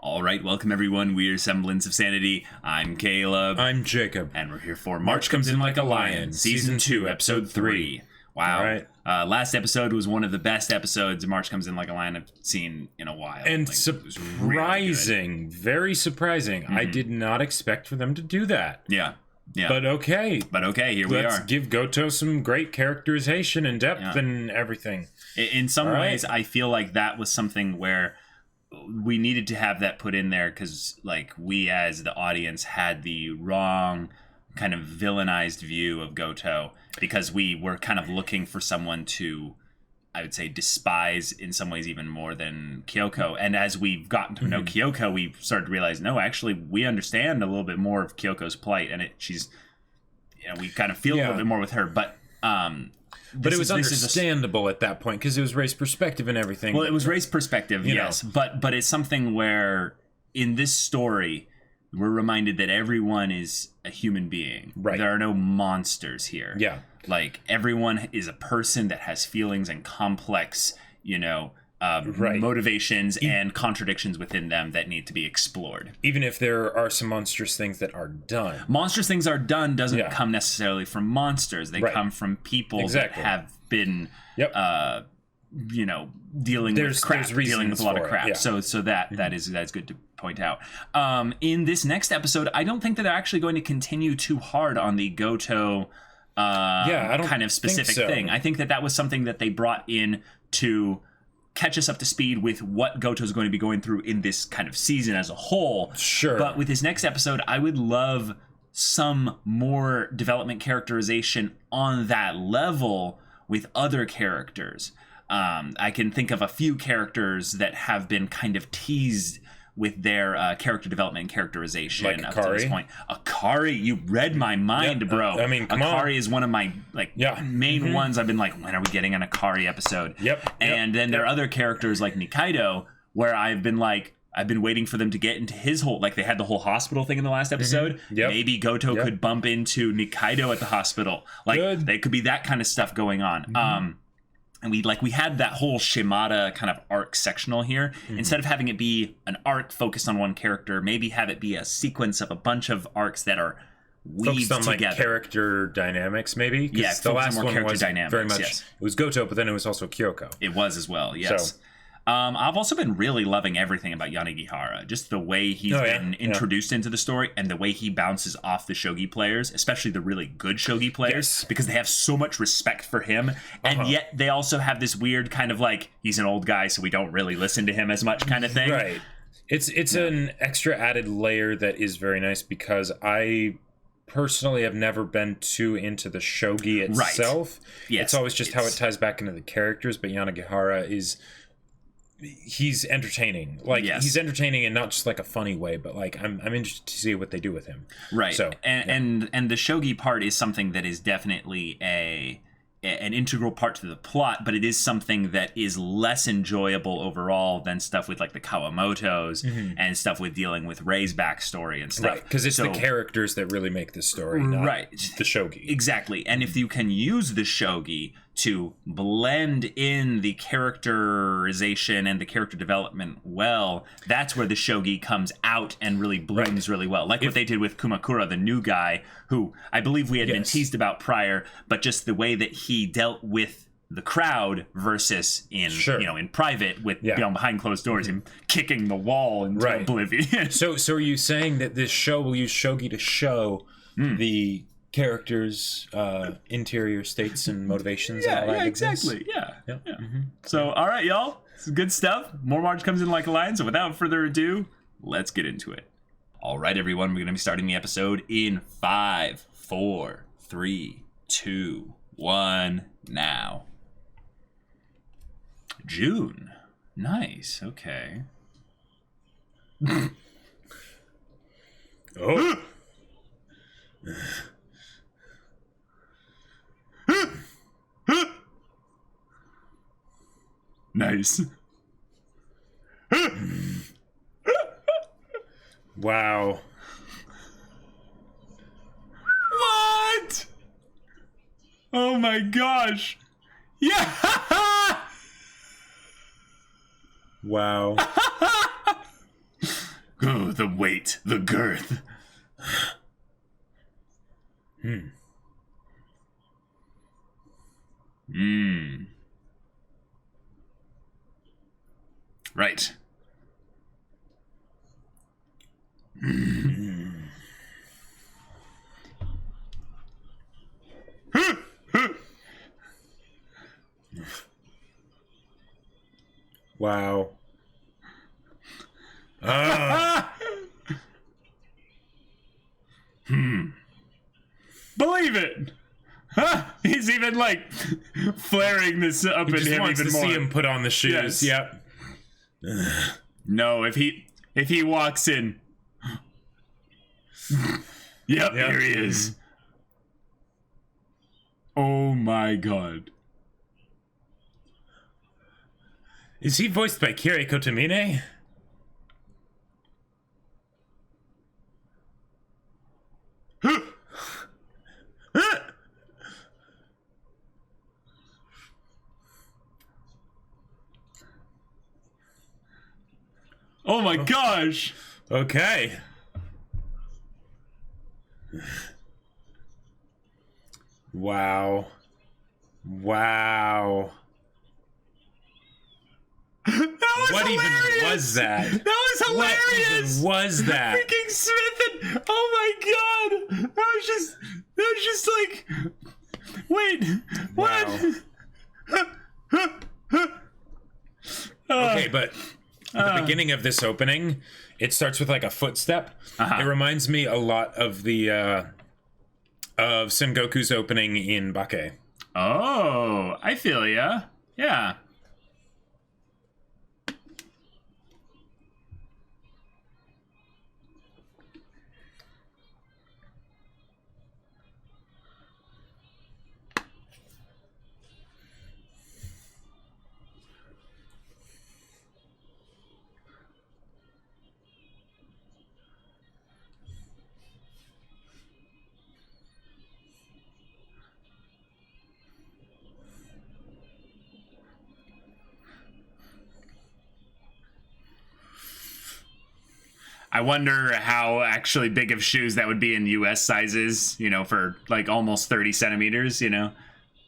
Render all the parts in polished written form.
All right, welcome everyone. We're Semblance of Sanity. I'm Caleb. I'm Jacob. And we're here for March Comes In Like a Lion, Season 2, Episode 3. Wow. All right. Last episode was one of the best episodes March Comes In Like a Lion I've seen in a while. And like, surprising, really very surprising. I did not expect for them to do that. Yeah. Yeah. But okay, here we are. Let's give Goto some great characterization and depth and everything. In some ways, I feel like that was something where we needed to have that put in there because, like, we as the audience had the wrong kind of villainized view of Goto because we were kind of looking for someone to, I would say, despise in some ways even more than Kyoko. And as we've gotten to know Kyoko, we started to realize, no, actually, we understand a little bit more of Kyoko's plight, and she's, we kind of feel a little bit more with her. But it was understandable at that point because it was race perspective and everything. Well, it was race perspective, yes. But it's something where in this story, we're reminded that everyone is a human being. Right. There are no monsters here. Yeah. Like, everyone is a person that has feelings and complex, motivations and contradictions within them that need to be explored. Even if there are some monstrous things that are done. Monstrous things are done doesn't come necessarily from monsters. They come from people that have been, dealing with crap, dealing with a lot of crap. Yeah. So that's good to point out. In this next episode, I don't think that they're actually going to continue too hard on the Goto I don't kind of specific thing. I think that was something that they brought in to catch us up to speed with what Goto's going to be going through in this kind of season as a whole. Sure. But with this next episode, I would love some more development characterization on that level with other characters. I can think of a few characters that have been kind of teased with their character development and characterization like up Akari? To this point. Akari, you read my mind, bro. I mean, Akari is one of my main ones. I've been like, when are we getting an Akari episode? And then there are other characters like Nikaido, where I've been waiting for them to get into his whole, like they had the whole hospital thing in the last episode. Maybe Goto could bump into Nikaido at the hospital. Like, there could be that kind of stuff going on. And we had that whole Shimada kind of arc sectional here. Instead of having it be an arc focused on one character, maybe have it be a sequence of a bunch of arcs that are weaved focused on together. Like character dynamics, maybe. Yeah, the last one character was dynamics, very much. Yes. It was Goto, but then it was also Kyoko. It was as well. Yes. So. I've also been really loving everything about Yanagihara. Just the way he's been introduced into the story and the way he bounces off the Shogi players, especially the really good Shogi players, because they have so much respect for him. And yet they also have this weird kind of like, he's an old guy, so we don't really listen to him as much kind of thing. Right. It's an extra added layer that is very nice because I personally have never been too into the Shogi itself. Yes, it's always just how it ties back into the characters, but Yanagihara he's entertaining. Like he's entertaining in not just like a funny way, but like I'm interested to see what they do with him. Right. So and the Shogi part is something that is definitely an integral part to the plot, but it is something that is less enjoyable overall than stuff with like the Kawamotos and stuff with dealing with Rei's backstory and stuff. Right, because it's the characters that really make the story, not the Shogi. Exactly. And if you can use the Shogi to blend in the characterization and the character development well, that's where the Shogi comes out and really blooms really well. Like what they did with Kumakura, the new guy, who I believe we had been teased about prior, but just the way that he dealt with the crowd versus in in private with behind closed doors, him kicking the wall into oblivion. So are you saying that this show will use Shogi to show the characters' interior states and motivations? And all that exactly. Yeah. So, all right, y'all. This is good stuff. More March Comes In Like a Lion. So, without further ado, let's get into it. All right, everyone. We're going to be starting the episode in 5, 4, 3, 2, 1, now. June. Nice. Okay. Nice. Wow. What? Oh my gosh. Yeah. Wow. Oh, the weight, the girth. Right. Wow. Believe it. Huh? He's even like flaring this up in him wants even to more. See him put on the shoes. Yes. Yep. No, if he walks in. Yep, here he is. Oh my god. Is he voiced by Kiri Kotomine? Oh my gosh. Okay. Wow. Wow. That was what hilarious. Even was that? That was hilarious. What even was that? Freaking Smith and oh my god. That was just like wait, what? Wow. Okay, but the beginning of this opening, it starts with like a footstep. It reminds me a lot of the of Sengoku's opening in Bake. Oh, I feel ya. Yeah. I wonder how actually big of shoes that would be in US sizes, you know, for like almost 30 centimeters, you know,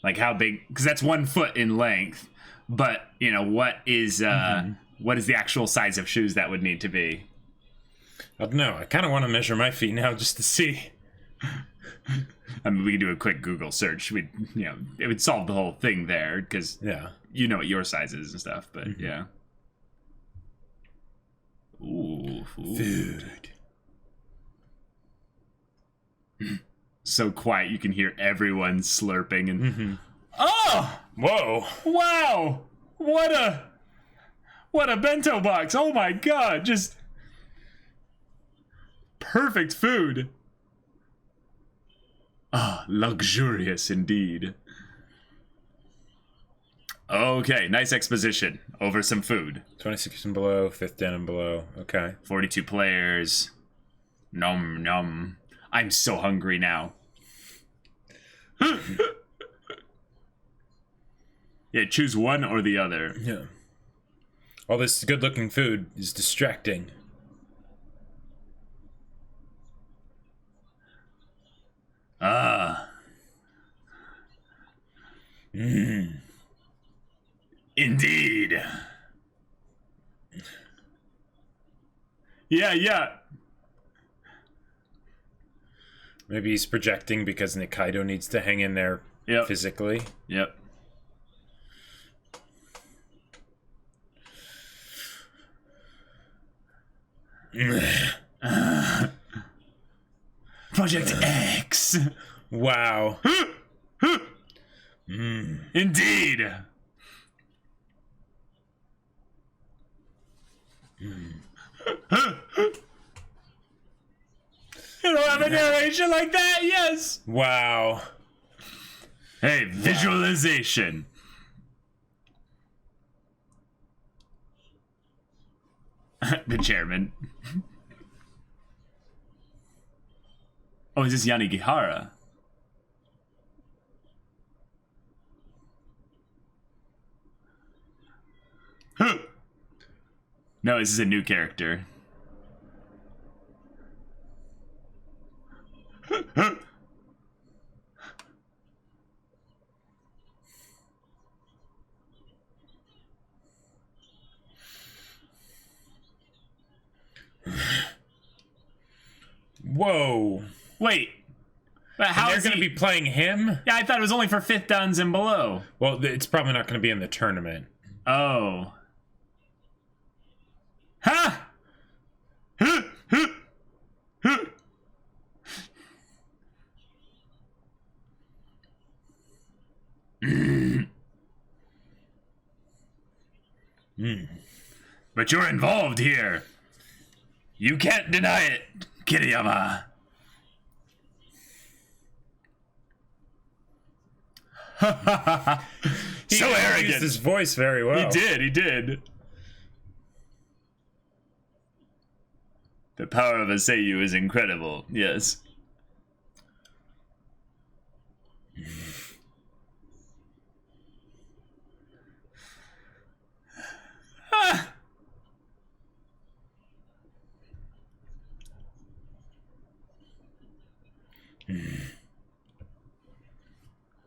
like how big, because that's 1 foot in length. But, you know, what is the actual size of shoes that would need to be? I don't know. I kind of want to measure my feet now just to see. I mean, we could do a quick Google search. It would solve the whole thing there because, you know what your size is and stuff. But, yeah. Ooh. Food. So quiet you can hear everyone slurping and Oh! Whoa. Wow! What a bento box. Oh my god, just perfect food. Ah, luxurious indeed. Okay, nice exposition over some food. 26 and below, 5th dan and below. Okay. 42 players. Nom nom. I'm so hungry now. Yeah, choose one or the other. Yeah. All this good-looking food is distracting. Ah. Indeed. Yeah. Maybe he's projecting because Nikaido needs to hang in there physically. Yep. Project X. Wow. Indeed. You don't have a narration like that? Yes. Wow. Hey, visualization. The chairman. Oh, is this Yanagihara? No, this is a new character. Whoa. Wait. But how they're going to be playing him? Yeah, I thought it was only for 5th dans and below. Well, it's probably not going to be in the tournament. Oh. Ha! Huh! Huh! Huh! But you're involved here. You can't deny it, Kiriyama. So arrogant. He used his voice very well. He did. The power of a Seiyu is incredible, yes.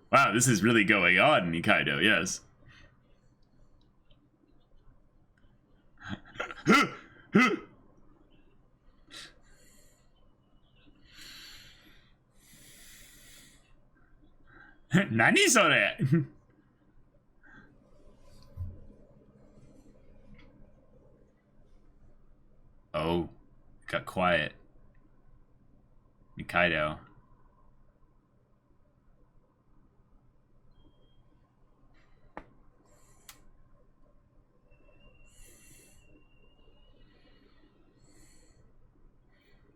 Wow, this is really going on, Nikaido, yes. Nani sore? Oh, got quiet. Nikaido.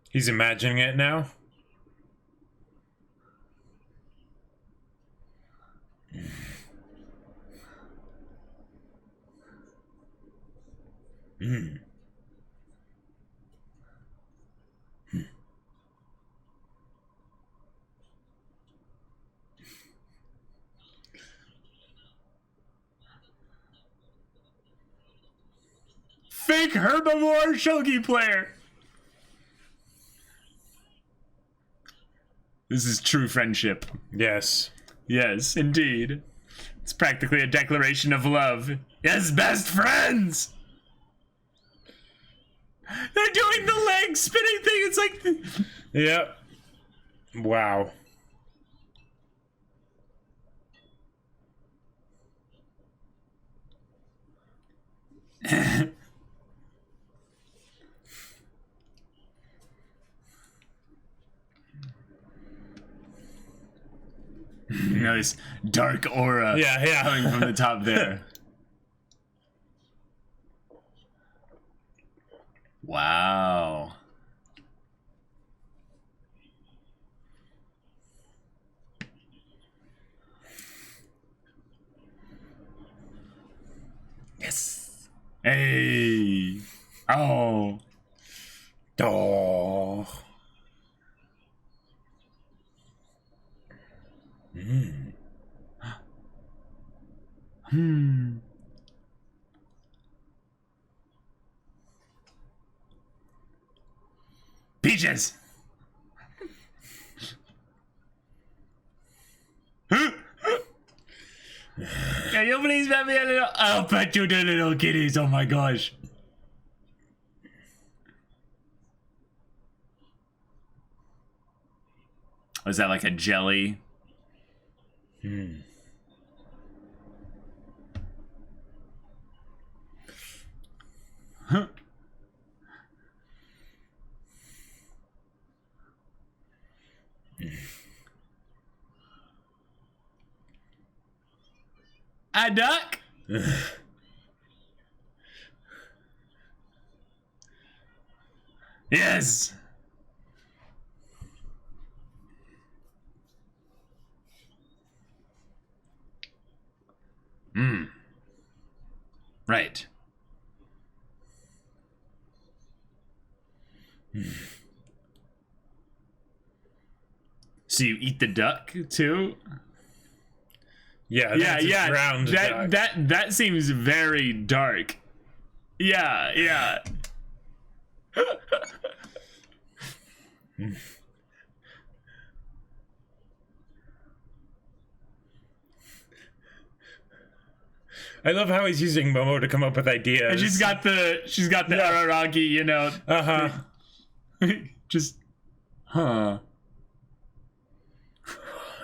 He's imagining it now? Fake herbivore shogi player. This is true friendship. Yes. Yes, indeed. It's practically a declaration of love. Yes, best friends! They're doing the leg spinning thing. It's like... Yep. Wow. Nice dark aura coming from the top there. Wow. Yes. Hey. Oh. Oh. Peaches. Can you please let me a little? I'll pet you the little kitties. Oh my gosh. Was that like a jelly? Huh. A duck? Yes. Right. So you eat the duck too? Yeah, yeah. That seems very dark. Yeah. I love how he's using Momo to come up with ideas. And she's got the Araragi, you know. Uh-huh. Just Huh.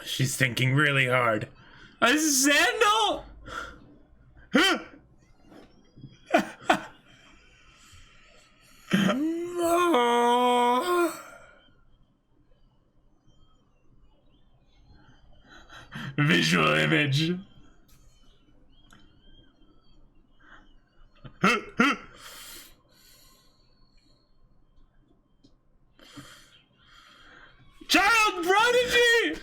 She's thinking really hard. A sandal? Visual image. Child prodigy!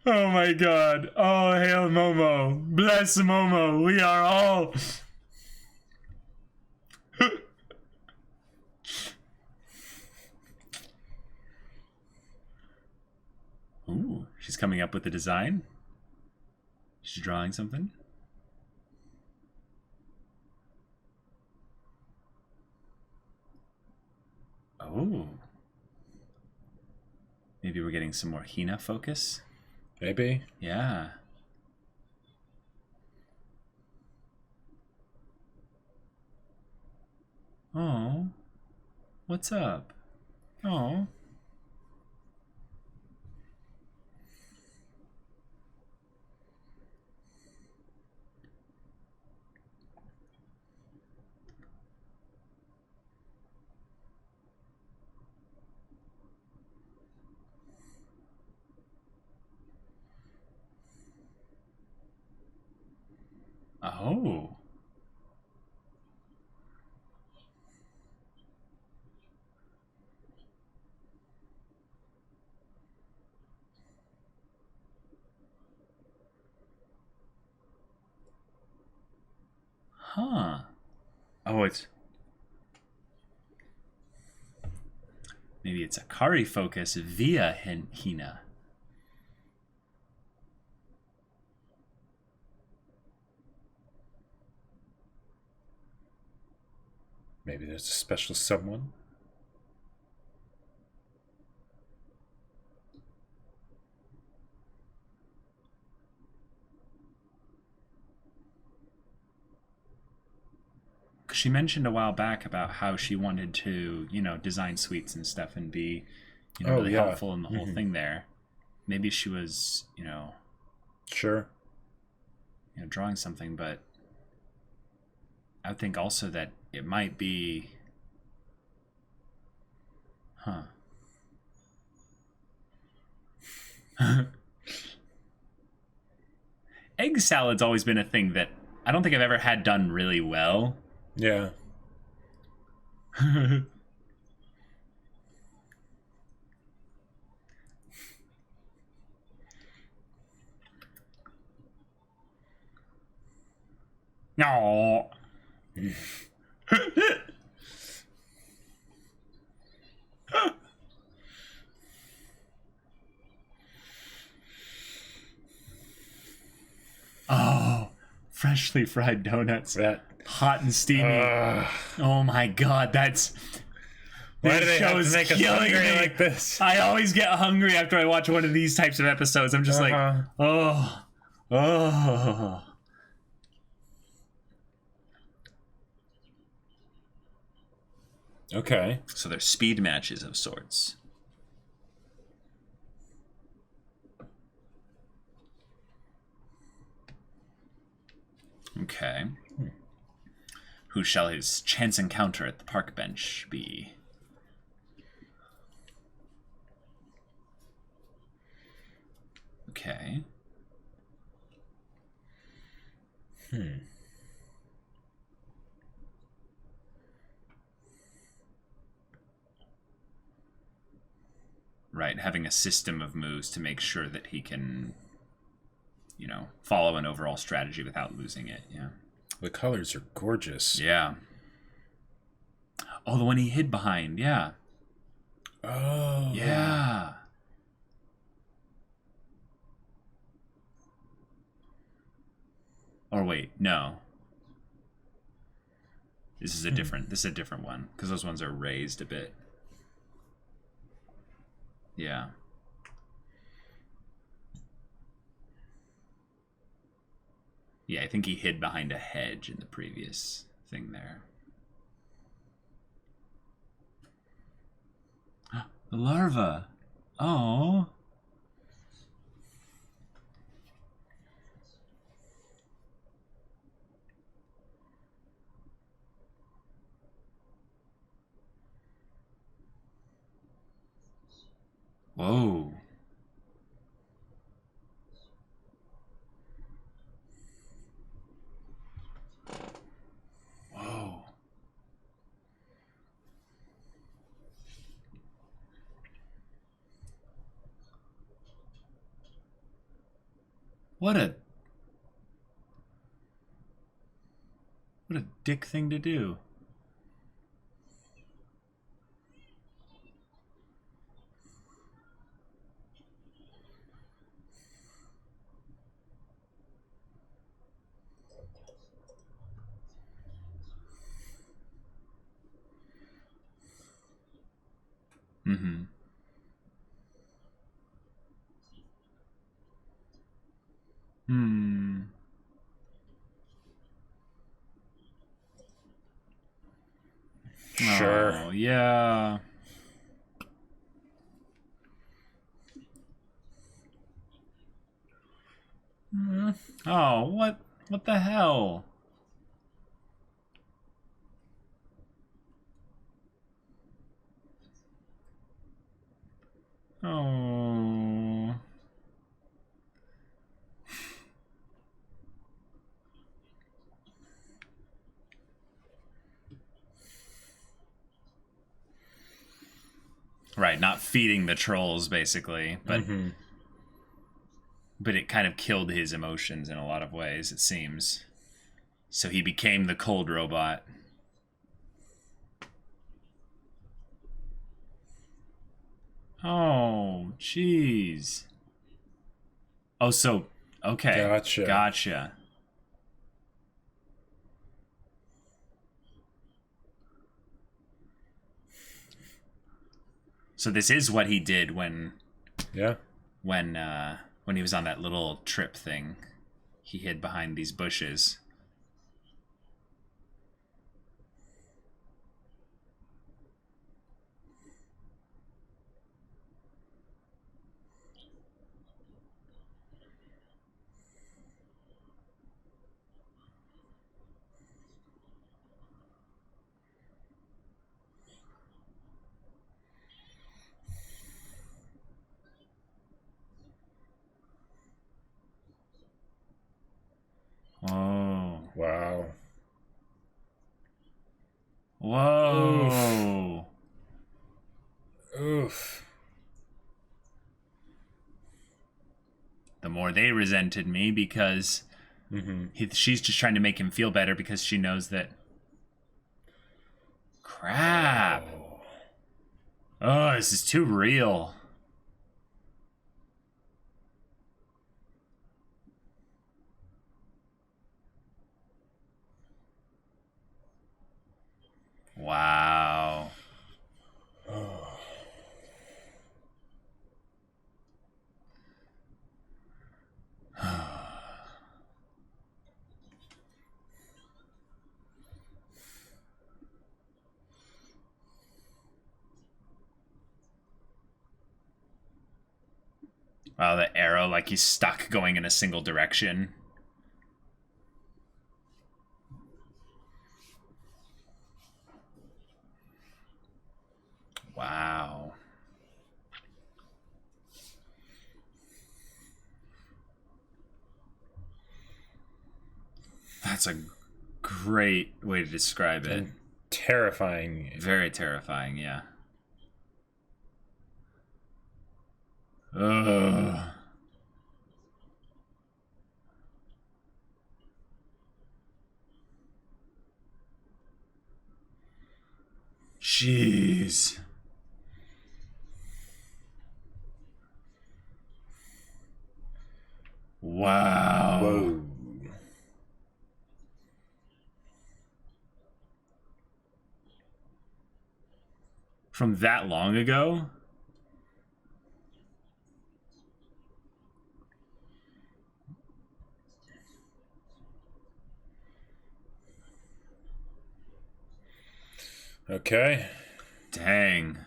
Oh my god. Oh, hail Momo. Bless Momo. We are all... Ooh, she's coming up with the design. She's drawing something. Oh. Maybe we're getting some more Hina focus. Maybe. Yeah. Oh. What's up? Oh. Oh. Huh. Oh, it's... Maybe it's a Kari focus via Hina. Maybe there's a special someone. She mentioned a while back about how she wanted to, design sweets and stuff and be, really helpful in the whole thing there. Maybe she was, Sure. Drawing something, but I would think also that it might be... Huh. Egg salad's always been a thing that I don't think I've ever had done really well. Yeah. No. Oh, freshly fried donuts. That hot and steamy. Oh my god, that's... Why do they have to make us hungry like this? I always get hungry after I watch one of these types of episodes. I'm just like, oh. Okay. So they're speed matches of sorts. Okay. Who shall his chance encounter at the park bench be? Okay. Right, having a system of moves to make sure that he can, follow an overall strategy without losing it, yeah. The colors are gorgeous. Yeah. Oh, the one he hid behind, yeah. Oh. Yeah. Or wait, no. This is a different one, because those ones are raised a bit. Yeah. Yeah, I think he hid behind a hedge in the previous thing there. The larva. Oh. Whoa. Whoa. What a dick thing to do. Mm-hmm. Hmm. Sure. Oh, yeah. Oh, what the hell? Oh. Right, not feeding the trolls basically, but but it kind of killed his emotions in a lot of ways, it seems. So he became the cold robot. Oh, jeez. Oh, so okay. Gotcha. So this is what he did when when he was on that little trip thing. He hid behind these bushes. Oh. Wow. Whoa. Oof. The more they resented me because she's just trying to make him feel better because she knows that. Crap. Oh, this is too real. Wow. Wow, the arrow, like he's stuck going in a single direction. Wow. That's a great way to describe it. And terrifying. Very terrifying, yeah. Ugh. Jeez. Wow. Whoa. From that long ago? Okay. Dang.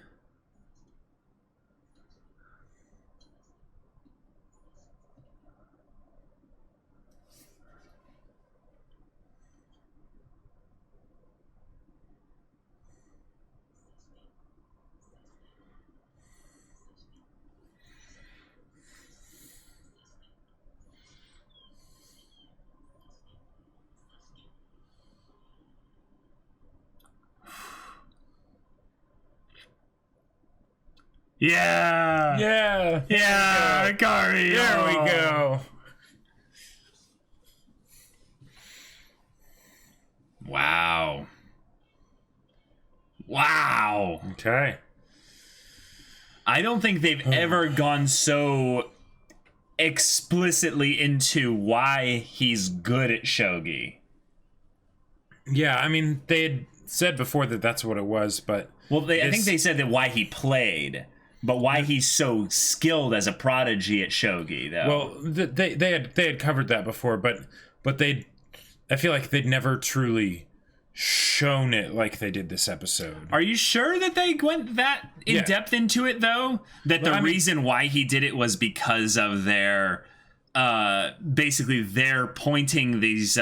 Yeah. Yeah. Yeah. Kari. There we go. Wow. Wow. Okay. I don't think they've ever gone so explicitly into why he's good at shogi. Yeah, I mean, they had said before that that's what it was, but... Well, I think they said that why he played, but why he's so skilled as a prodigy at shogi, though. Well, they had covered that before, but I feel like they'd never truly shown it like they did this episode. Are you sure that they went that in depth into it, though? That the reason why he did it was because of their, basically they're pointing these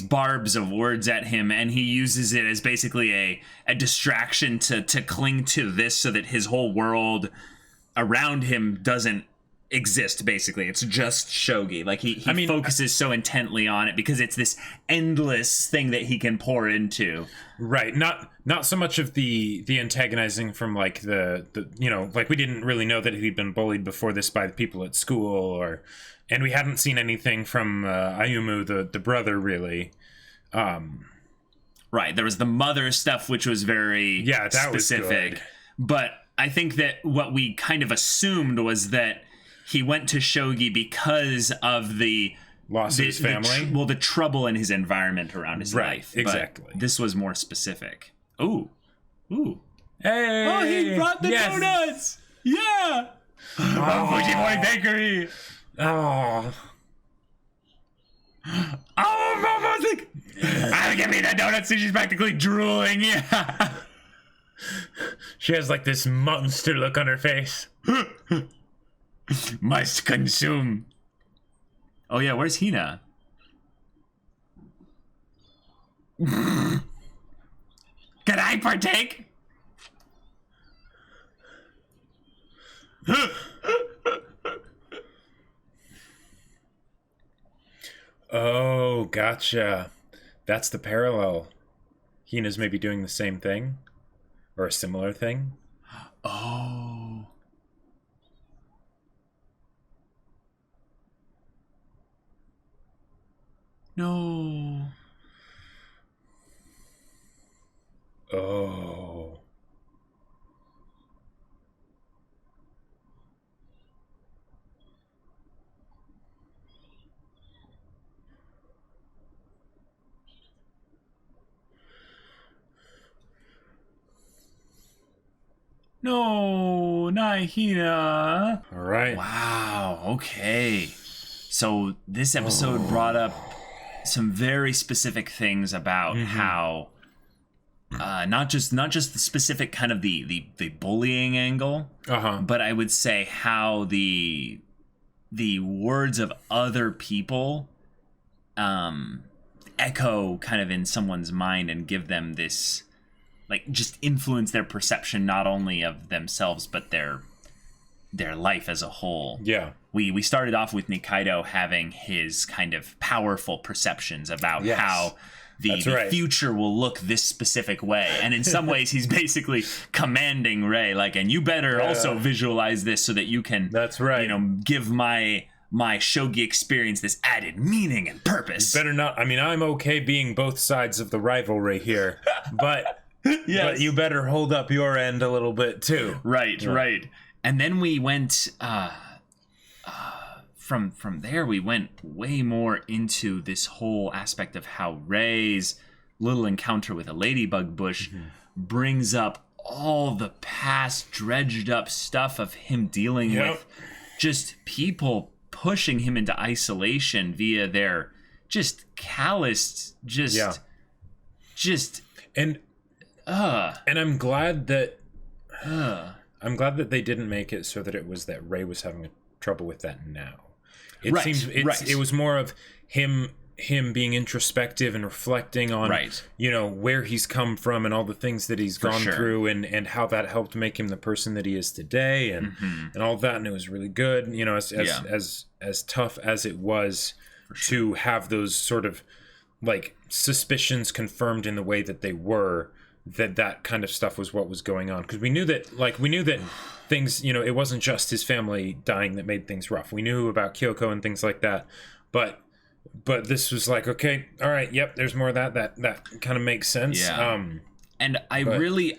barbs of words at him, and he uses it as basically a distraction to cling to this so that his whole world around him doesn't exist. Basically, it's just shogi. Like he focuses so intently on it because it's this endless thing that he can pour into. Right. Not so much of the antagonizing from like the like we didn't really know that he'd been bullied before this by the people at school, and we hadn't seen anything from Ayumu the brother really. Right. There was the mother stuff, which was very specific. Was good. But I think that what we kind of assumed was that he went to shogi because of the loss of his family. The trouble in his environment around his life. Exactly. But this was more specific. Ooh. Hey! Oh, he brought the donuts! Yeah! Fuji Boy Bakery! Oh, Mama's like, give me the donuts. So she's practically drooling. Yeah. She has like this monster look on her face. Must consume. Oh yeah, where's Hina? Can I partake? Oh, gotcha. That's the parallel. Hina's maybe doing the same thing or a similar thing. Oh. No. Oh. No, not Hina. All right. Wow. Okay. So this episode brought up some very specific things about how not just the specific kind of the bullying angle, but I would say how the words of other people echo kind of in someone's mind and give them this, like, just influence their perception not only of themselves but their life as a whole. Yeah. We started off with Nikaido having his kind of powerful perceptions about how the future will look this specific way. And in some ways, he's basically commanding Rei, like, and you better also visualize this so that you can, give my shogi experience this added meaning and purpose. You better not. I mean, I'm okay being both sides of the rivalry here, but, but you better hold up your end a little bit too. Right. And then we went... From there, we went way more into this whole aspect of how Rei's little encounter with a ladybug bush brings up all the past dredged up stuff of him dealing with just people pushing him into isolation via their just calloused, and And I'm glad that they didn't make it so that it was that Ray was having trouble with that now. It seems it was more of him being introspective and reflecting on where he's come from and all the things that he's gone through and how that helped make him the person that he is today and all that. And it was really good, as tough as it was to have those sort of like suspicions confirmed in the way that they were, that kind of stuff was what was going on. Because we knew that things, it wasn't just his family dying that made things rough. We knew about Kyoko and things like that, but this was like, okay, all right, yep, there's more of that kind of makes sense. And I really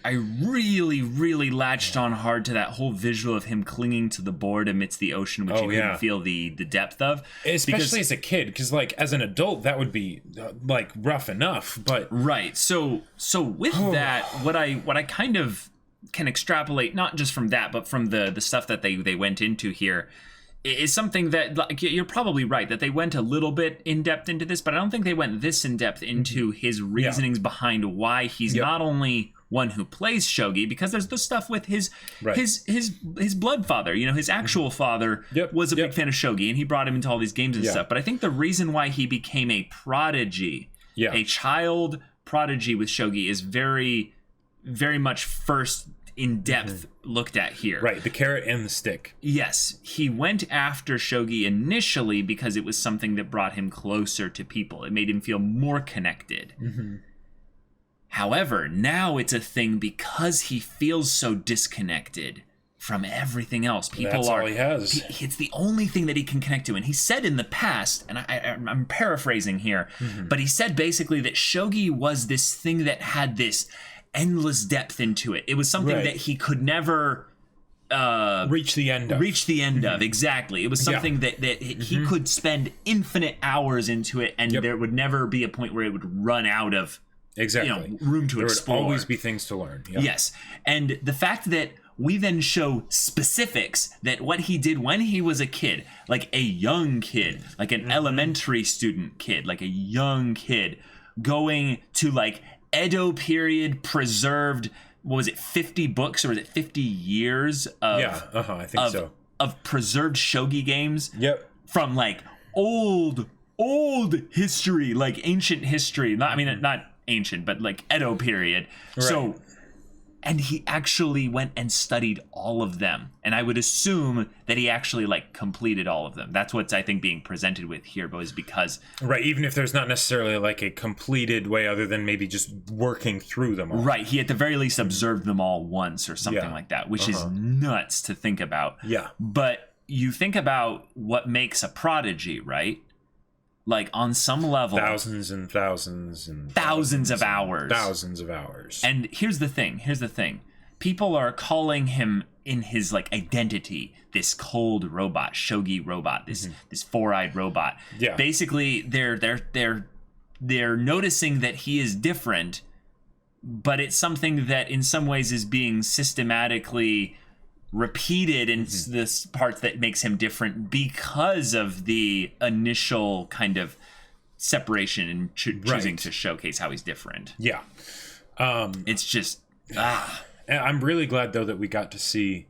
latched on hard to that whole visual of him clinging to the board amidst the ocean, which you couldn't feel the depth of. Especially as a kid, because like as an adult, that would be like rough enough. But so with that, what I kind of can extrapolate, not just from that, but from the stuff that they went into here, is something that, like, you're probably right that they went a little bit in depth into this, but I don't think they went this in depth into his reasonings behind why he's not only one who plays shogi, because there's the stuff with his blood father, his actual father was a big fan of shogi, and he brought him into all these games and stuff. But I think the reason why he became a prodigy, a child prodigy with shogi, is very, very much first in depth looked at here. Right, the carrot and the stick. Yes, he went after shogi initially because it was something that brought him closer to people. It made him feel more connected. However, now it's a thing because he feels so disconnected from everything else. That's all he has. It's the only thing that he can connect to. And he said in the past, and I'm paraphrasing here, but he said basically that shogi was this thing that had this endless depth into it. It was something that he could never reach the end of. Exactly. It was something that he could spend infinite hours into it, and there would never be a point where it would run out of room to explore. There would always be things to learn. Yes. And the fact that we then show specifics that what he did when he was a kid, like a young kid, like an elementary student kid, like a young kid, going to like Edo period preserved, what was it, 50 books, or was it 50 years of I think so, of preserved shogi games from like old history, like ancient history, not ancient, but like Edo period. So, and he actually went and studied all of them, and I would assume that he actually like completed all of them. That's what's, I think, being presented with here, but is because even if there's not necessarily like a completed way other than maybe just working through them all. He at the very least observed them all once or something like that, which is nuts to think about. But you think about what makes a prodigy, right? Like on some level, thousands of hours. And here's the thing. People are calling him in his like identity this cold robot, shogi robot, this four-eyed robot. Basically they're noticing that he is different, but it's something that in some ways is being systematically repeated in this part that makes him different because of the initial kind of separation and choosing to showcase how he's different. It's just I'm really glad though that we got to see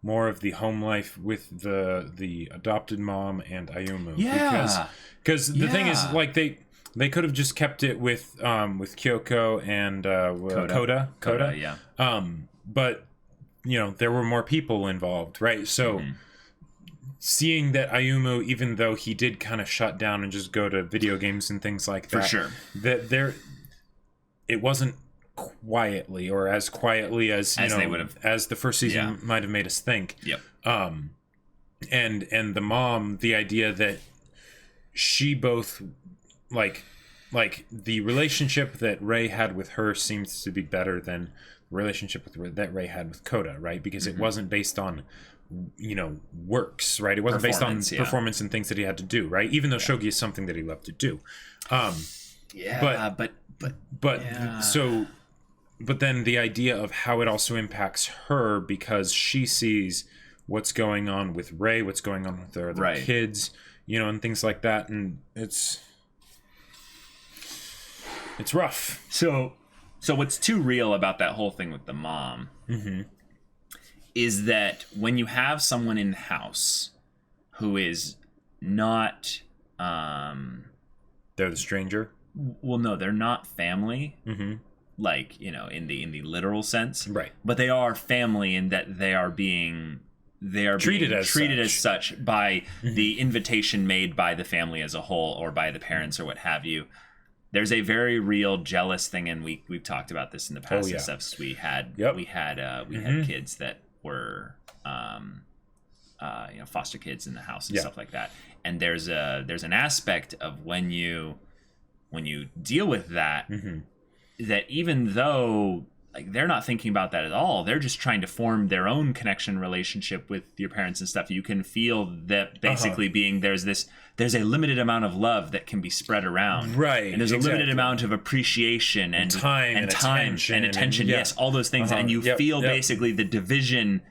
more of the home life with the adopted mom and Ayumu, because the thing is, like, they could have just kept it with Kyoko and Koda, but there were more people involved, right? So seeing that Ayumu, even though he did kind of shut down and just go to video games and things like that, that it wasn't quietly, or as quietly as they would have, as the first season might have made us think. And the mom, the idea that she both like the relationship that Ray had with her seems to be better than relationship that Ray had with Koda, right? Because it wasn't based on works, right? It wasn't based on performance and things that he had to do, right? Even though shogi is something that he loved to do. But then the idea of how it also impacts her, because she sees what's going on with Ray, what's going on with their other kids, and things like that, and it's rough. So So what's too real about that whole thing with the mom is that when you have someone in the house who is not... they're the stranger? Well, no, they're not family. Like, you know, in the literal sense. Right. But they are family in that they are being treated as such by the invitation made by the family as a whole or by the parents or what have you. There's a very real jealous thing, and we've talked about this in the past. Stuff. We had kids that were foster kids in the house and stuff like that. And there's an aspect of when you deal with that, that even though like they're not thinking about that at all, they're just trying to form their own connection relationship with your parents and stuff. You can feel that basically being there's a limited amount of love that can be spread around, right? And there's a limited amount of appreciation and time and attention. Yes, all those things, and you feel basically the division,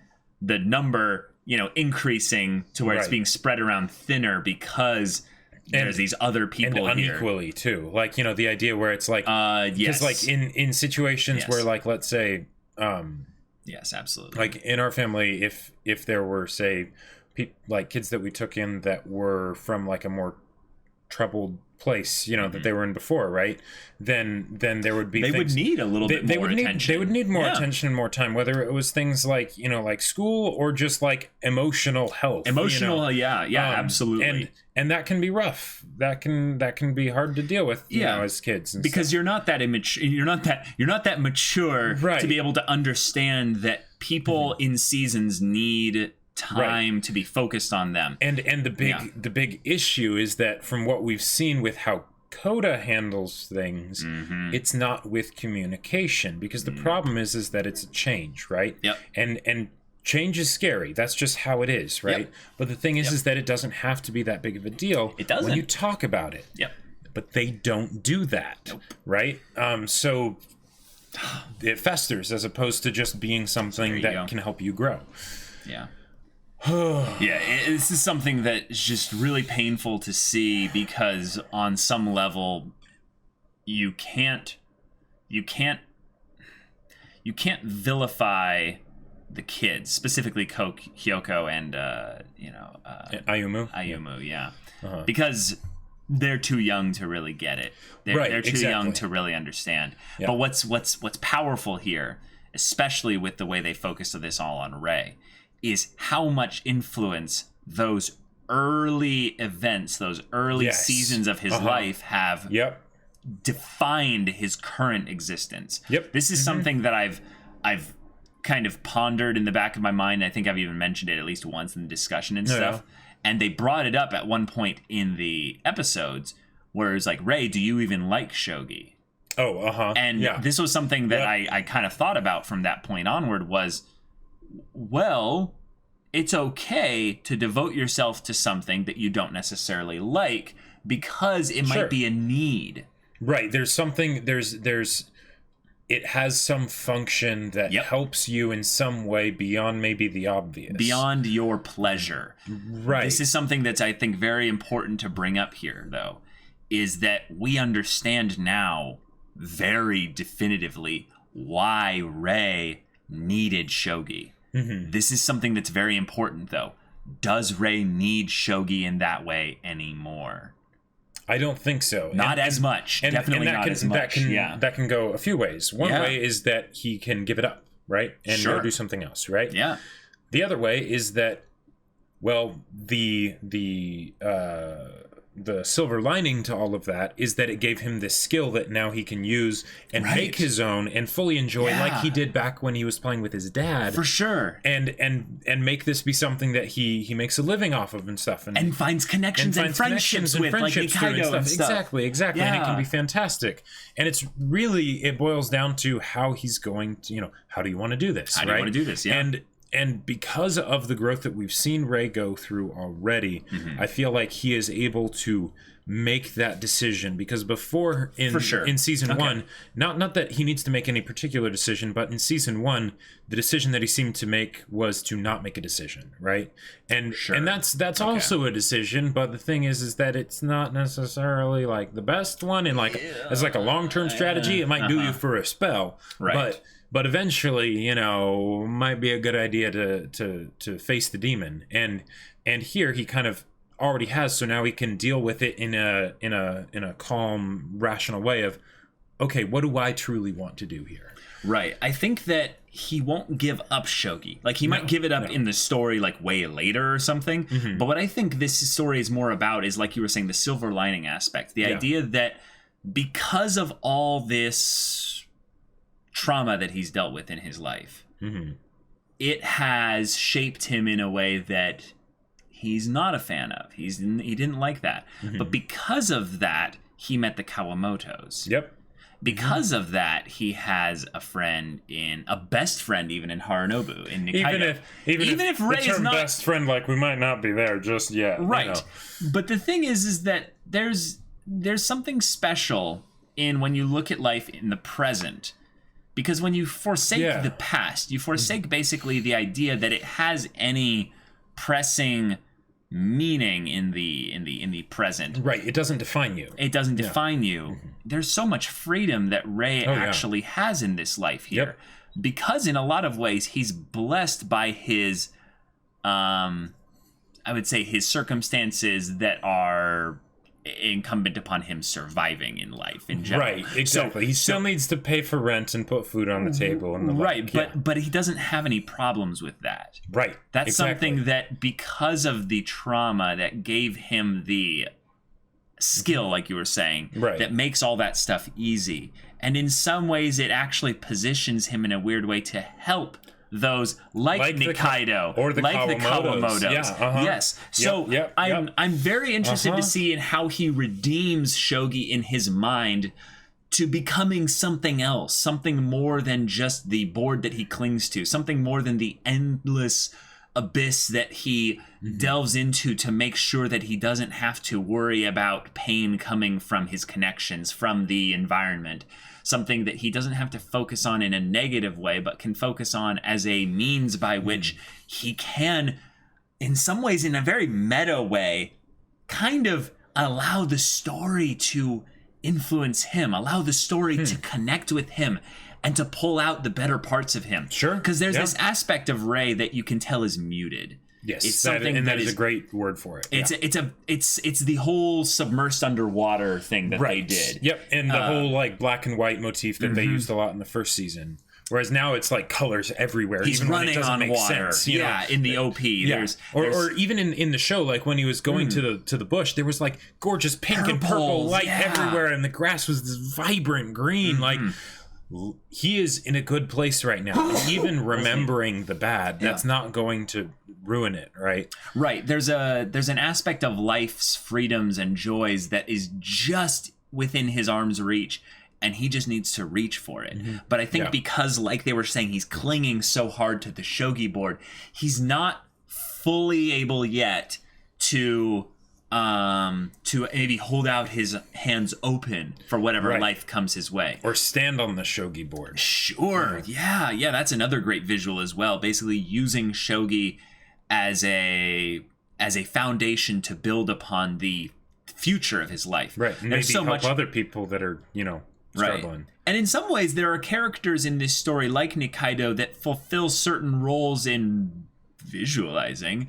the number, you know, increasing to where it's being spread around thinner because there's these other people and unequally here. Too. Like, you know, the idea where it's like, because like in situations where like, let's say, yes, absolutely. Like in our family, if there were, say, like kids that we took in that were from like a more troubled place, you know, that they were in before, right? Then there would be would need a little bit more attention. They would need more attention and more time, whether it was things like, you know, like school or just like emotional health. Emotional, you know? Absolutely. And that can be rough. That can be hard to deal with, you know, as kids. And because you're not that immature. You're not that mature to be able to understand that people in seasons need time to be focused on them. And the big issue is that from what we've seen with how Coda handles things, it's not with communication, because the problem is that it's a change, right? Yep. And change is scary. That's just how it is, right? Yep. But the thing is that it doesn't have to be that big of a deal. It doesn't. When you talk about it. Yep. But they don't do that, right? So it festers as opposed to just being something that can help you grow. Yeah. This is something that is just really painful to see, because on some level you can't vilify the kids, specifically Kyoko and Ayumu, because they're too young to really get it. They're too young to really understand. But what's powerful here, especially with the way they focus this all on Rei, is how much influence those early events, those early seasons of his life have defined his current existence. This is something that I've kind of pondered in the back of my mind. I think I've even mentioned it at least once in the discussion and stuff. And they brought it up at one point in the episodes where it's like, Rei, do you even like Shogi? And this was something that I kind of thought about from that point onward was, well, it's okay to devote yourself to something that you don't necessarily like because it might be a need. Right. There's something, it has some function that helps you in some way beyond maybe the obvious. Beyond your pleasure. Right. This is something that's, I think, very important to bring up here, though, is that we understand now very definitively why Rei needed Shogi. This is something that's very important, though. Does Rei need Shogi in that way anymore? I don't think so. Not as much. Definitely not as much. That can go a few ways. One way is that he can give it up, right? And go do something else, right? Yeah. The other way is that, well, the silver lining to all of that is that it gave him this skill that now he can use and make his own and fully enjoy, like he did back when he was playing with his dad. For sure. And make this be something that he makes a living off of and stuff. And finds connections and friendships with, like Nikaido and stuff. Exactly. Yeah. And it can be fantastic. And it boils down to how he's going to, how do you want to do this? How do you want to do this? Yeah. And because of the growth that we've seen Rei go through already, I feel like he is able to make that decision, because before in season 1, not that he needs to make any particular decision, but in season 1 the decision that he seemed to make was to not make a decision, right? And that's also a decision, but the thing is that it's not necessarily like the best one, and like as like a long-term strategy it might do you for a spell, right? But eventually, you know, might be a good idea to face the demon, and here he kind of already has, so now he can deal with it in a calm, rational way of, okay, what do I truly want to do here? Right. I think that he won't give up Shogi. Like, he might give it up in the story, like, way later or something. Mm-hmm. But what I think this story is more about is, like you were saying, the silver lining aspect. The idea that because of all this trauma that he's dealt with in his life, it has shaped him in a way that he's not a fan of. He didn't like that. But because of that, he met the Kawamotos. Yep. Because of that, he has a best friend even in Harunobu, in Nikaido. Even if Rei is not best friend, like, we might not be there just yet. Right. You know. But the thing is that there's something special in when you look at life in the present. Because when you forsake the past, you forsake basically the idea that it has any pressing meaning in the present. Right. It doesn't define you. It doesn't define you. There's so much freedom that Rei actually has in this life here. Because in a lot of ways he's blessed by his I would say his circumstances that are incumbent upon him surviving in life in general. Right, exactly. So, he still needs to pay for rent and put food on the table and the right, but he doesn't have any problems with that. Right. That's something that, because of the trauma that gave him the skill, like you were saying, that makes all that stuff easy. And in some ways it actually positions him in a weird way to help those like Nikaido or the Kawamotos. Yeah, Yes. So I'm very interested to see in how he redeems Shogi in his mind to becoming something else, something more than just the board that he clings to, something more than the endless abyss that he delves into to make sure that he doesn't have to worry about pain coming from his connections, from the environment. Something that he doesn't have to focus on in a negative way, but can focus on as a means by which he can, in some ways, in a very meta way, kind of allow the story to influence him, allow the story to connect with him, and to pull out the better parts of him. Sure. Because there's this aspect of Rei that you can tell is muted. Yes, it's something that is a great word for it. It's the whole submersed underwater thing that they did. Yep, and the whole like black and white motif that they used a lot in the first season. Whereas now it's like colors everywhere. He's even running when it doesn't on make water. Sense, in the OP. There's or even in the show, like when he was going to the bush, there was like gorgeous pink and purple light everywhere, and the grass was this vibrant green. Like, he is in a good place right now. And even remembering the bad, that's not going to ruin it, right? Right. There's an aspect of life's freedoms and joys that is just within his arm's reach, and he just needs to reach for it. But I think because, like they were saying, he's clinging so hard to the shogi board, he's not fully able yet to maybe hold out his hands open for whatever life comes his way, or stand on the shogi board. Sure. Yeah, that's another great visual as well, basically using shogi as a foundation to build upon the future of his life. Right. And maybe so help other people that are, struggling. Right. And in some ways there are characters in this story like Nikaido that fulfill certain roles in visualizing.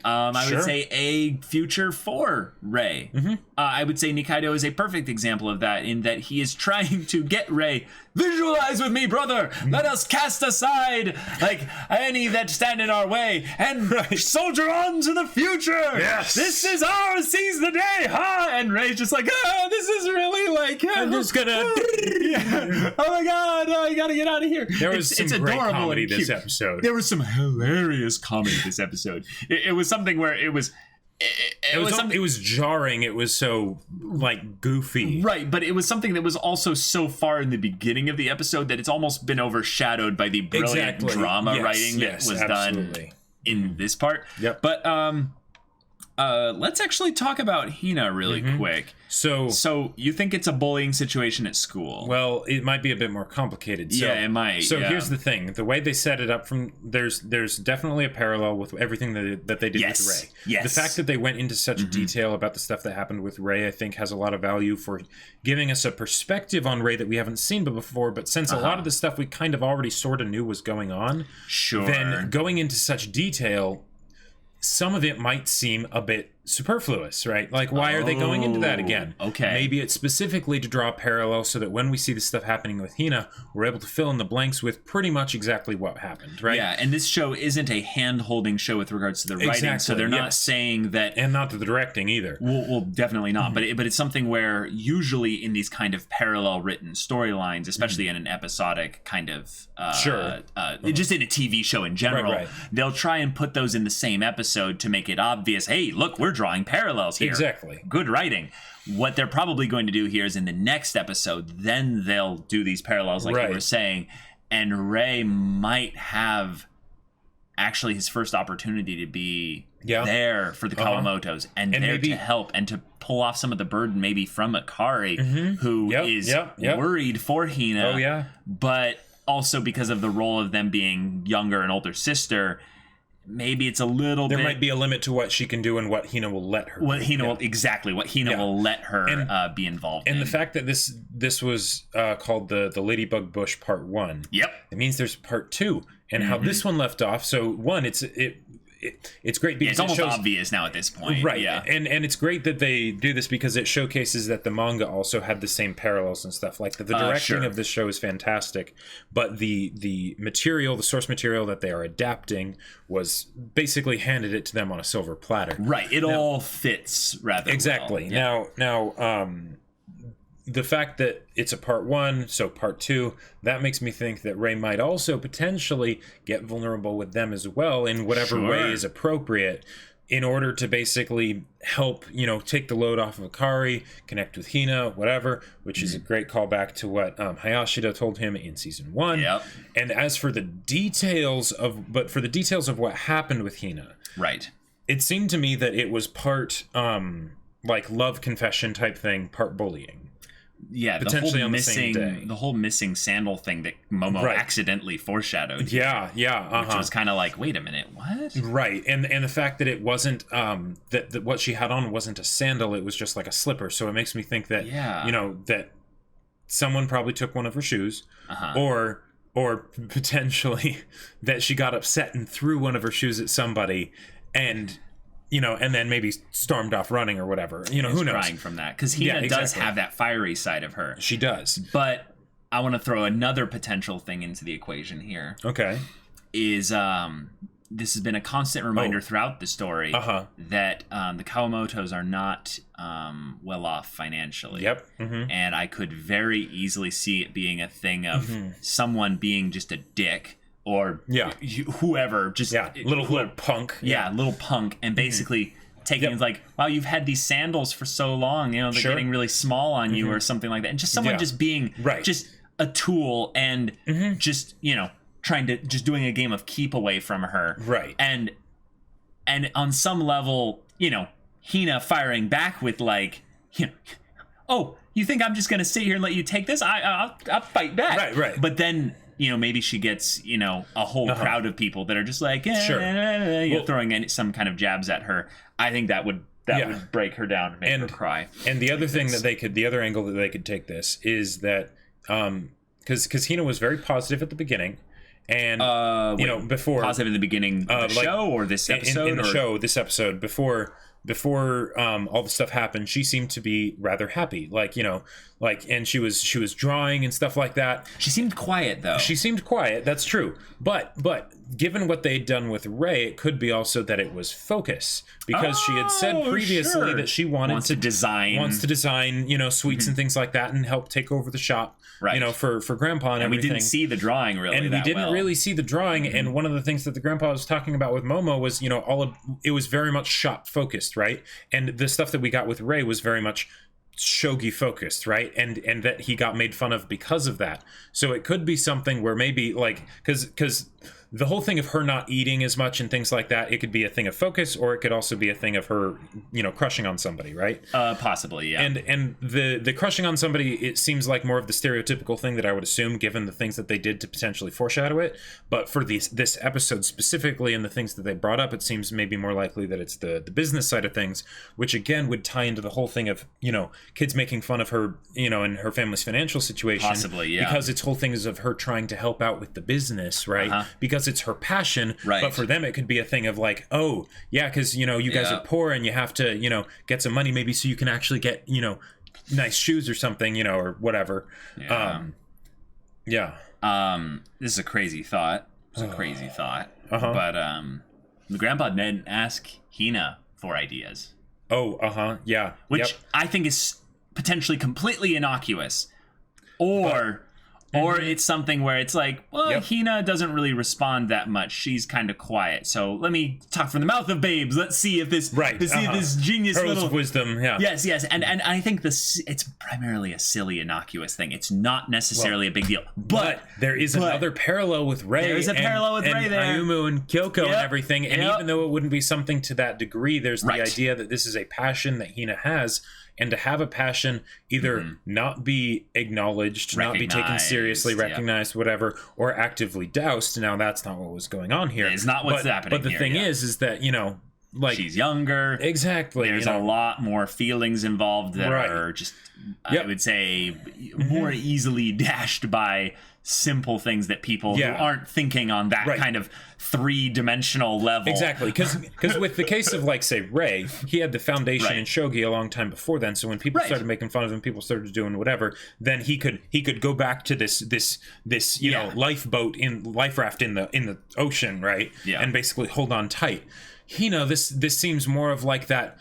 I would say a future for Rei. I would say Nikaido is a perfect example of that, in that he is trying to get Rei, visualize with me, brother. Let us cast aside like any that stand in our way and soldier on to the future. Yes. This is ours. Seize the day. And Rei's just like, this is really like, I'm just gonna. Oh my God. I gotta get out of here. There was some great comedy this episode. There was some hilarious comedy this episode. It was something where it was jarring. It was so like goofy, right? But it was something that was also so far in the beginning of the episode that it's almost been overshadowed by the brilliant drama writing that was done in this part. Yep. But Let's actually talk about Hina really quick. So you think it's a bullying situation at school? Well, it might be a bit more complicated. So, yeah, it might. So here's the thing: the way they set it up, there's definitely a parallel with everything that they did with Ray. Yes. The fact that they went into such detail about the stuff that happened with Ray, I think, has a lot of value for giving us a perspective on Ray that we haven't seen before. But since a lot of the stuff we kind of already sort of knew was going on, then going into such detail, some of it might seem a bit superfluous, right? Like, why are they going into that again? Okay. Maybe it's specifically to draw a parallel so that when we see the stuff happening with Hina, we're able to fill in the blanks with pretty much exactly what happened, right? Yeah, and this show isn't a hand-holding show with regards to the writing, so they're not saying that... And not to the directing either. Well, definitely not, but it's something where usually in these kind of parallel written storylines, especially in an episodic kind of... just in a TV show in general, they'll try and put those in the same episode to make it obvious, hey, look, we're drawing parallels here. Exactly. Good writing. What they're probably going to do here is in the next episode, then they'll do these parallels like you were saying, and Ray might have actually his first opportunity to be there for the Kawamotos and there maybe to help and to pull off some of the burden maybe from Akari, who is worried for Hina, but also because of the role of them being younger and older sister, maybe it's a little bit... There might be a limit to what she can do and what Hina will let her what Hina will let her be involved in. And the fact that this was called the Ladybug Bush Part 1. Yep. It means there's Part 2. And how this one left off, so one, it's great because it's almost obvious now at this point, right? Yeah, and it's great that they do this because it showcases that the manga also had the same parallels and stuff. Like the directing of this show is fantastic, but the material, the source material that they are adapting, was basically handed it to them on a silver platter. Right. It all fits rather exactly. Well. Yeah. Now, the fact that it's a part 1, so part 2, that makes me think that Ray might also potentially get vulnerable with them as well in whatever way is appropriate in order to basically help, take the load off of Akari, connect with Hina, whatever, which is a great callback to what Hayashida told him in season 1. Yep. And as for the details of what happened with Hina, right, it seemed to me that it was part like love confession type thing, part bullying. Yeah, potentially on the same day. The whole missing sandal thing that Momo accidentally foreshadowed. Yeah, which was kind of like, wait a minute, what? Right, and the fact that it wasn't that what she had on wasn't a sandal; it was just like a slipper. So it makes me think that that someone probably took one of her shoes, or potentially that she got upset and threw one of her shoes at somebody, and then maybe stormed off running or whatever. Who knows? Crying from that. Because Hina does have that fiery side of her. She does. But I want to throw another potential thing into the equation here. Okay. Is this has been a constant reminder throughout the story that the Kawamotos are not well off financially. Yep. And I could very easily see it being a thing of someone being just a dick. Or whoever, just little punk, little punk, and basically taking it like, wow, you've had these sandals for so long, they're getting really small on you, or something like that, and just someone just being just a tool and just trying to just doing a game of keep away from her, right? And on some level, Hina firing back with like, oh, you think I'm just gonna sit here and let you take this? I'll fight back, right? But then. Maybe she gets, a whole crowd of people that are just like, throwing in some kind of jabs at her. I think that would break her down and make her cry. And the other thing the other angle that they could take this is that, because Hina was very positive at the beginning, and before positive in the beginning of the show or this episode in the show, this episode before all the stuff happened, she seemed to be rather happy, and she was drawing and stuff like that. She seemed quiet though. She seemed quiet, that's true. But given what they'd done with Ray, it could be also that it was focus, because she had said previously that she wants to design sweets and things like that and help take over the shop. Right. For Grandpa and everything. We didn't see the drawing really. And we didn't really see the drawing. And one of the things that the Grandpa was talking about with Momo was, it was very much shop focused, right? And the stuff that we got with Ray was very much Shogi focused, right? And that he got made fun of because of that. So it could be something where maybe because the whole thing of her not eating as much and things like that, it could be a thing of focus, or it could also be a thing of her, crushing on somebody, right? Possibly, yeah. And the crushing on somebody, it seems like more of the stereotypical thing that I would assume, given the things that they did to potentially foreshadow it. But for this episode specifically and the things that they brought up, it seems maybe more likely that it's the business side of things, which again would tie into the whole thing of, kids making fun of her, and her family's financial situation. Possibly, yeah. Because its whole thing is of her trying to help out with the business, right? Because it's her passion, right? But for them, it could be a thing of like, oh, yeah, because you guys are poor and you have to, get some money maybe so you can actually get, nice shoes or something, or whatever. Yeah. This is a crazy thought. But the grandpa didn't ask Hina for ideas. Yeah. Which I think is potentially completely innocuous, or it's something where it's like, well, Hina doesn't really respond that much. She's kind of quiet. So let me talk from the mouth of babes. Let's see if this, this genius Pearls little of wisdom. Yeah. Yes. And I think it's primarily a silly, innocuous thing. It's not necessarily a big deal. But there is another parallel with Rei. There's a parallel with Rei there. Ayumu and Kyoko and everything. And even though it wouldn't be something to that degree, there's the idea that this is a passion that Hina has. And to have a passion either not be acknowledged, not be taken seriously, recognized, whatever, or actively doused. Now, that's not what was going on here. It's not what's happening here. But the thing is that, like... She's younger. Exactly. There's a lot more feelings involved that are just, I would say, more easily dashed by simple things that people who aren't thinking on that kind of three-dimensional level. Exactly, because with the case of, like, say, Rei, he had the foundation in Shogi a long time before then, so when people started making fun of him, people started doing whatever, then he could go back to this life raft in the ocean, right? Yeah. And basically hold on tight. Hina, this seems more of like that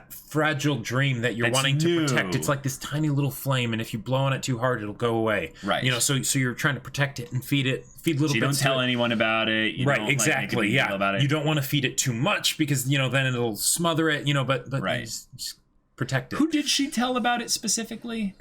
fragile dream that you're wanting to protect. It's like this tiny little flame, and if you blow on it too hard, it'll go away. Right. So you're trying to protect it and feed little bits. You don't tell anyone about it. You don't, exactly. Make a big deal about it. You don't want to feed it too much because then it'll smother it. But just protect it. Who did she tell about it specifically?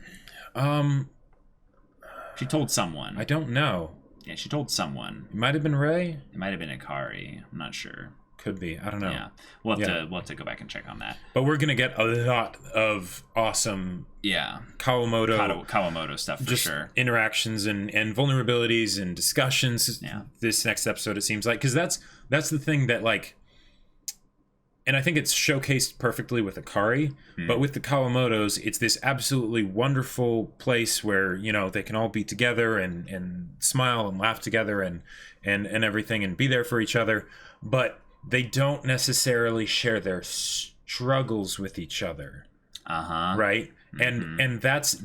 She told someone. I don't know. Yeah, she told someone. It might have been Rei. It might have been Akari. I'm not sure. Could be. I don't know. Yeah, we'll have to go back and check on that. But we're gonna get a lot of awesome Kawamoto stuff for sure. Interactions and vulnerabilities and discussions. This next episode, it seems like, because that's the thing that, like, and I think it's showcased perfectly with Akari, but with the Kawamotos, it's this absolutely wonderful place where they can all be together and smile and laugh together and everything and be there for each other, but they don't necessarily share their struggles with each other. Right? And that's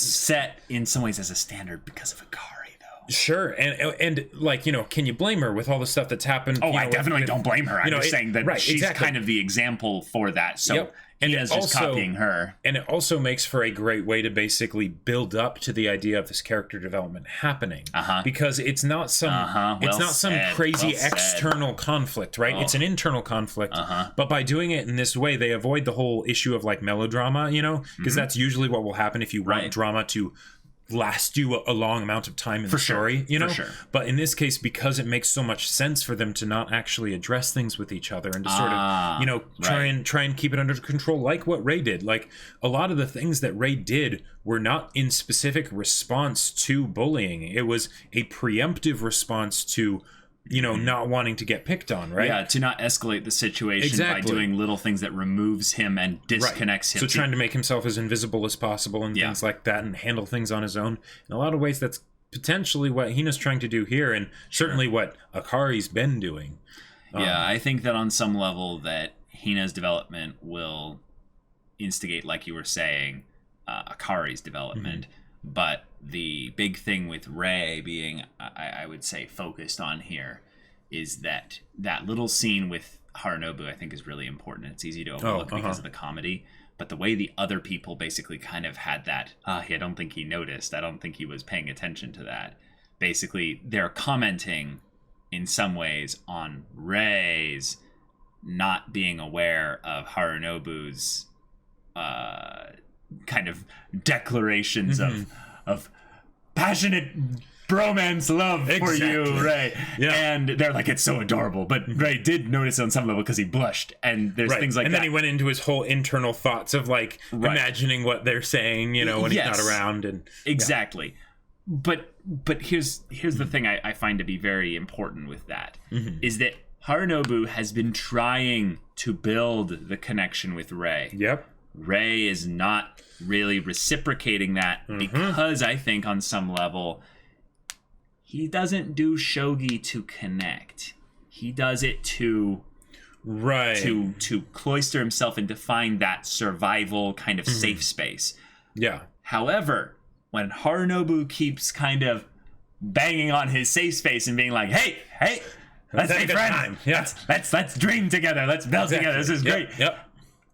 set in some ways as a standard because of Akari, though. Sure. And like, can you blame her with all the stuff that's happened? I definitely don't blame her. I'm just saying that she's kind of the example for that. So and it's just copying her. And it also makes for a great way to basically build up to the idea of this character development happening. Because it's not some crazy external conflict, right? It's an internal conflict. But by doing it in this way, they avoid the whole issue of like melodrama, because that's usually what will happen if you want drama to last you a long amount of time in the story, For sure. But in this case, because it makes so much sense for them to not actually address things with each other and to sort of, try and keep it under control, like what Rei did. Like, a lot of the things that Rei did were not in specific response to bullying. It was a preemptive response to not wanting to get picked on, right? Yeah, to not escalate the situation by doing little things that removes him and disconnects him. So trying to make himself as invisible as possible and things like that, and handle things on his own. In a lot of ways, that's potentially what Hina's trying to do here, and certainly what Akari's been doing. I think that on some level that Hina's development will instigate, like you were saying, Akari's development. But the big thing with Rei being, I would say, focused on here is that little scene with Harunobu, I think, is really important. It's easy to overlook because of the comedy. But the way the other people basically kind of had that, I don't think he noticed. I don't think he was paying attention to that. Basically, they're commenting in some ways on Rei's not being aware of Harunobu's kind of declarations of passionate bromance love for you, Ray. Yeah. And they're like, it's so adorable. But Ray did notice on some level because he blushed. And there's things like that. And then he went into his whole internal thoughts of like imagining what they're saying, you know, when he's not around. And exactly. But here's the thing I find to be very important with that is that Harunobu has been trying to build the connection with Ray. Yep. Ray is not really reciprocating that because I think on some level he doesn't do shogi to connect. He does it to to cloister himself and to find that survival kind of safe space. Yeah. However, when Harunobu keeps kind of banging on his safe space and being like, hey, let's be friends. Yeah. Let's dream together. Let's build together. This is great. Yep.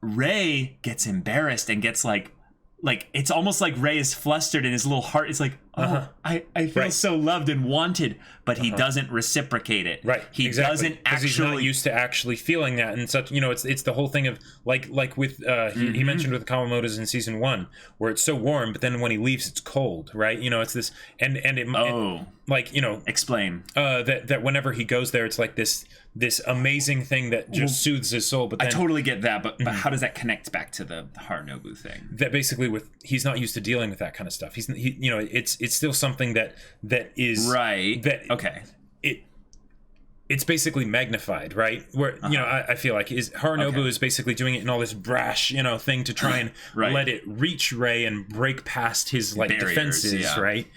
Ray gets embarrassed and gets like it's almost like Ray is flustered and his little heart is like, I feel so loved and wanted, but he doesn't reciprocate it. Right. He doesn't actually. He's not used to actually feeling that, and such. You know, it's the whole thing of like with he mentioned with the Kawamotos in season 1, where it's so warm, but then when he leaves, it's cold. Right. You know, it's this and it like, you know, explain that whenever he goes there, it's like this amazing thing that just soothes his soul. But then, I totally get that, but how does that connect back to the Harunobu thing? That basically he's not used to dealing with that kind of stuff. He you know, it's still something that is right. That okay. It's basically magnified, right? Where you know, I feel like Harunobu is basically doing it in all this brash, you know, thing to try and let it reach Ray and break past his like barriers, defenses, right?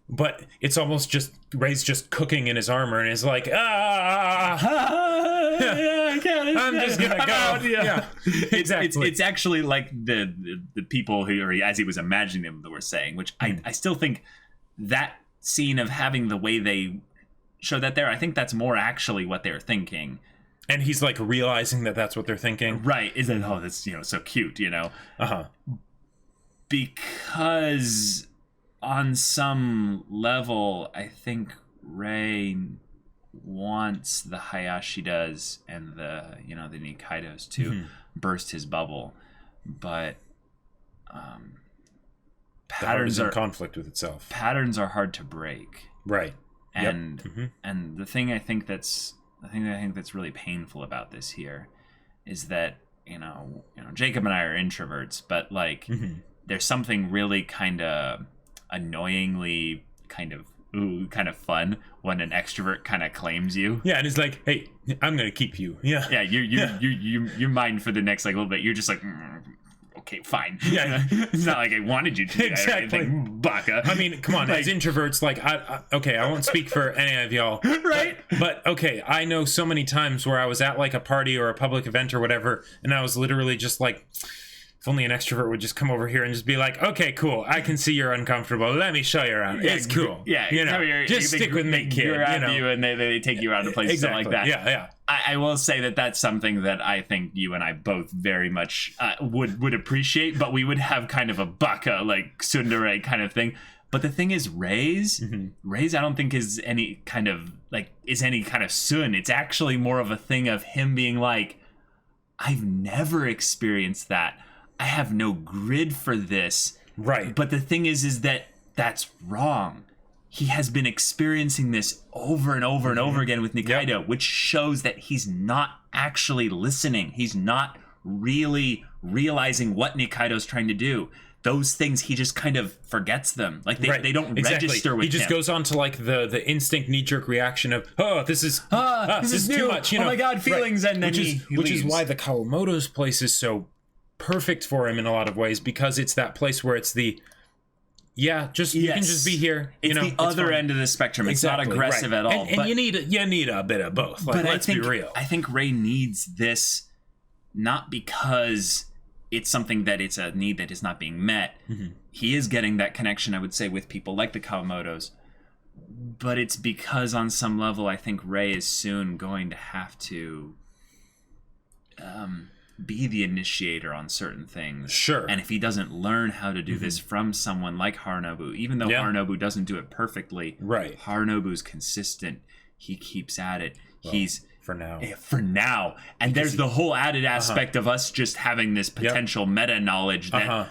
But it's almost just Ray's just cooking in his armor and is like, I'm just gonna go. Yeah, exactly. It's actually like the people who, or as he was imagining them, that were saying, which I still think that scene of having the way they show that there, I think that's more actually what they're thinking. And he's like realizing that that's what they're thinking, right? Is that that's, you know, so cute, you know? Because on some level, I think Ray wants the Hayashidas and the, you know, the Nikkaidos to burst his bubble, but patterns are in conflict with itself. Patterns are hard to break, right? And and the thing I think that's really painful about this here is that you know Jacob and I are introverts, but like there's something really kind of annoyingly kind of fun when an extrovert kind of claims you. Yeah, and it's like, hey, I'm gonna keep you. Yeah. Yeah, you're mine for the next like little bit. You're just like, okay, fine. Yeah, it's not like I wanted you to. Exactly, baka. I mean, come on, like, as introverts, like, I won't speak for any of y'all, right? But okay, I know so many times where I was at like a party or a public event or whatever, and I was literally just like, if only an extrovert would just come over here and just be like, okay, cool, I can see you're uncomfortable. Let me show you around. It's cool. Yeah, you know, just stick with me, kid. You and they take you around to places exactly. like that. Yeah. I will say that that's something that I think you and I both very much would appreciate, but we would have kind of a baka, like tsundere kind of thing. But the thing is, Ray's I don't think is any kind of sun. It's actually more of a thing of him being like, I've never experienced that. I have no grid for this. Right. But the thing is that that's wrong. He has been experiencing this over and over and over again with Nikkaido, which shows that he's not actually listening. He's not really realizing what Nikkaido's trying to do. Those things, he just kind of forgets them. Like they don't register with him. He just goes on to like the instinct knee-jerk reaction of, this is too much. You know? Oh my God, feelings. Right. And then which is why the Kawamoto's place is so perfect for him in a lot a ways, because it's that place where it's the you can just be here. It's the other end of the spectrum. It's not aggressive at all. And you need a bit of both. Like, let's be real. I think Ray needs this not because it's something that it's a need that is not being met. He is getting that connection, I would say, with people like the Kawamotos. But it's because on some level, I think Ray is soon going to have to be the initiator on certain things. Sure. And if he doesn't learn how to do this from someone like Harunobu, even though Harunobu doesn't do it perfectly, right? Harunobu's consistent. He keeps at it. He's for now. And because there's the whole added aspect of us just having this potential meta knowledge that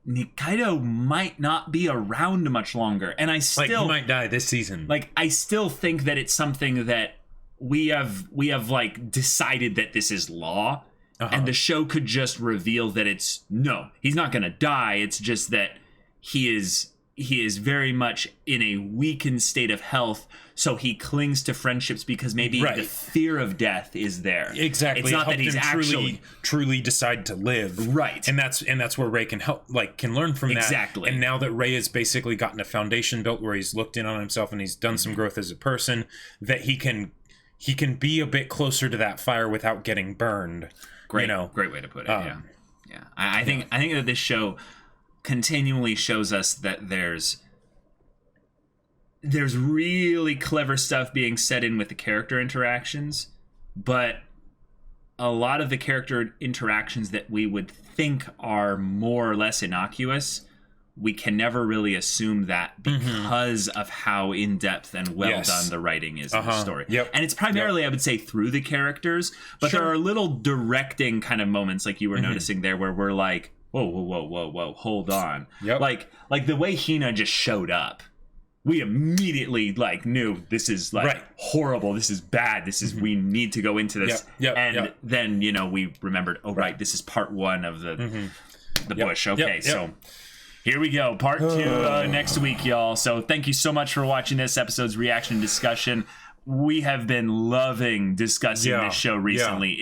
Nikaido might not be around much longer. And I still... Like, he might die this season. Like, I still think that it's something that we have like, decided that this is law. And the show could just reveal that no, he's not going to die. It's just that he is very much in a weakened state of health, so he clings to friendships because maybe the fear of death is there. Exactly. It's not that he's actually truly decide to live. Right. And that's where Ray can help, like, can learn from that. Exactly. And now that Ray has basically gotten a foundation built where he's looked in on himself and he's done some growth as a person, that he can be a bit closer to that fire without getting burned. Great way to put it. Yeah. I think that this show continually shows us that there's really clever stuff being set in with the character interactions, but a lot of the character interactions that we would think are more or less innocuous, we can never really assume that because of how in-depth and well done the writing is in the story. And it's primarily, I would say, through the characters, but there are little directing kind of moments like you were noticing there where we're like, whoa, hold on. Like the way Hina just showed up, we immediately like knew this is like horrible, this is bad, this is we need to go into this. Then, you know, we remembered, this is part 1 of the bush. So here we go, part 2 next week, y'all. So thank you so much for watching this episode's reaction and discussion. We have been loving discussing this show recently.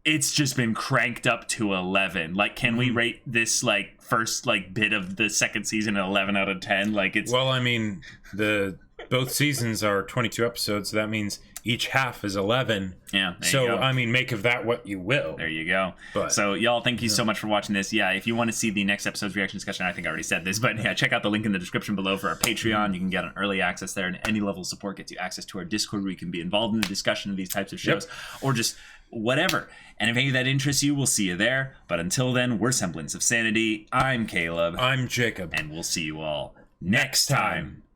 It's just been cranked up to 11. Like, can we rate this like first like bit of the second season at 11 out of 10? Like, it's well, I mean, both seasons are 22 episodes, so that means each half is 11. So I mean, make of that what you will. There you go. So y'all, thank you so much for watching this. If you want to see the next episode's reaction discussion, I think I already said this, but check out the link in the description below for our Patreon. You can get an early access there, and any level of support gets you access to our Discord where you can be involved in the discussion of these types of shows or just whatever. And if any of that interests you, we'll see you there. But until then, we're Semblance of Sanity. I'm Caleb. I'm Jacob. And we'll see you all next time.